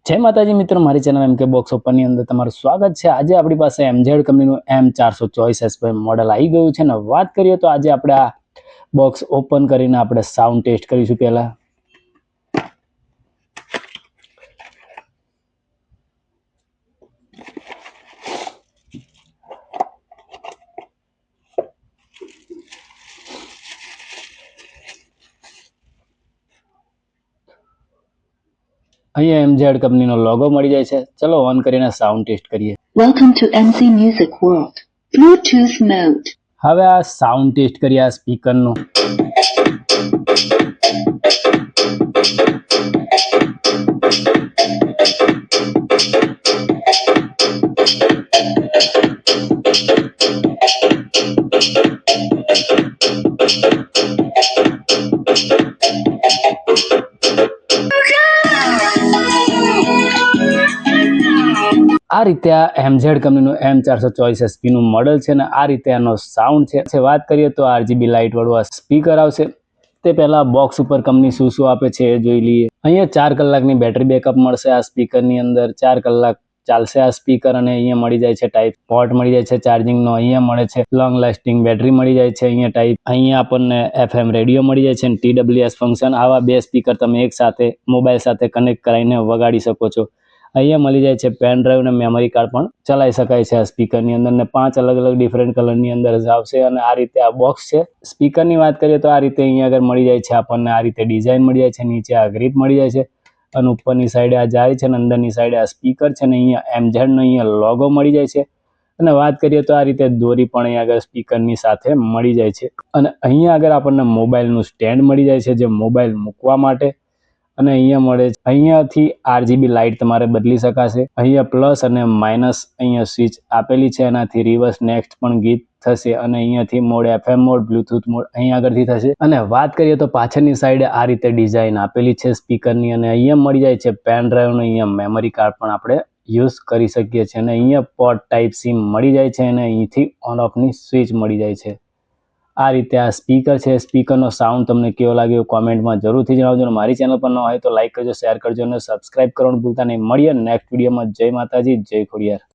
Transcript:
જય માતાજી મિત્રો, મારી ચેનલ એમકે બોક્સ ઓપનની અંદર તમારું સ્વાગત છે। આજે આપણી પાસે MZ કંપનીનું M424 મોડલ આવી ગયું છે ને વાત કરીએ તો આજે આપણે આ બોક્સ ઓપન કરીને આપણે સાઉન્ડ ટેસ્ટ કરીશું। પહેલા અહીંયા MZ કંપનીનો લોગો મળી જાય છે। ચલો ઓન કરીને સાઉન્ડ ટેસ્ટ કરીએ। Welcome to MC Music World. Bluetooth mode. હવે આ સાઉન્ડ ટેસ્ટ કરીએ આ સ્પીકરનો। આ રીતે આ MZ કંપનીનું M424SP નું મોડલ છે ને આ રીતે આનો સાઉન્ડ છે। વાત કરીએ તો RGB લાઇટ વાળું આ સ્પીકર આવશે। તે પહેલા બોક્સ ઉપર કંપની શું આપે છે એ જોઈ લઈએ। અહીંયા 4 કલાકની બેટરી બેકઅપ મળશે આ સ્પીકરની અંદર। 4 કલાક ચાલશે આ સ્પીકર। અને અહીંયા મળી જાય છે ટાઈપ પોર્ટ મળી જાય છે ચાર્જિંગનો। અહીંયા મળે છે લોંગ લાસ્ટિંગ બેટરી મળી જાય છે। અહીંયા ટાઈપ અહીંયા આપણને FM રેડિયો મળી જાય છે અને TWS ફંક્શન। આવા બે સ્પીકર તમે એક સાથે મોબાઈલ સાથે કનેક્ટ કરાવીને વગાડી શકો છો। અહીંયા મળી જાય છે પેન ડ્રાઈવ અને મેમરી કાર્ડ પણ ચલાવી શકાય છે આ સ્પીકરની અંદર ને 5 અલગ અલગ ડિફરન્ટ કલરની અંદર આવશે। અને આ રીતે આ બોક્સ છે। સ્પીકરની વાત કરીએ તો આ રીતે અહીંયા આગળ મળી જાય છે આપણને આ રીતે ડિઝાઇન મળી જાય છે। નીચે આ ગ્રીપ મળી જાય છે અને ઉપરની સાઈડે આ જાળી છે અને અંદરની સાઈડે આ સ્પીકર છે ને અહીંયા MZ નો અહીંયા લોગો મળી જાય છે। અને વાત કરીએ તો આ રીતે દોરી પણ અહીંયા આગળ સ્પીકરની સાથે મળી જાય છે। અને અહીંયા આગળ આપણને મોબાઈલનું સ્ટેન્ડ મળી જાય છે જે મોબાઈલ મૂકવા માટે। અને અહીંયા મળે છે અહીંયાથી RGB લાઇટ તમારે બદલી શકાશે। અહીંયા પ્લસ અને માઇનસ અહીંયા સ્વિચ આપેલી છે। એનાથી રિવર્સ નેક્સ્ટ પણ ગીત થશે। અને અહીંયાથી mode FM mode Bluetooth mode અહીંયા આગળથી થશે। અને વાત કરીએ તો પાછળની સાઈડે આ રીતે ડિઝાઇન આપેલી છે સ્પીકરની। અને અહીંયા મળી જાય છે પેન ડ્રાઈવનો અહીંયા મેમરી કાર્ડ પણ આપણે યુઝ કરી શકીએ છીએ। અને અહીંયા પોર્ટ ટાઈપ સી મળી જાય છે અને અહીંથી ઓન ઓફની સ્વિચ મળી જાય છે। આ રીતે આ સ્પીકર છે। સ્પીકરનો સાઉન્ડ તમને કેવો લાગ્યો કોમેન્ટમાં જરૂરથી જણાવજો। અને મારી ચેનલ પર ન હોય તો લાઈક કરજો, શેર કરજો અને સબસ્ક્રાઇબ કરવાનું ભૂલતા નહીં। મળીએ નેક્સ્ટ વિડીયોમાં। જય માતાજી, જય ખોડિયાર।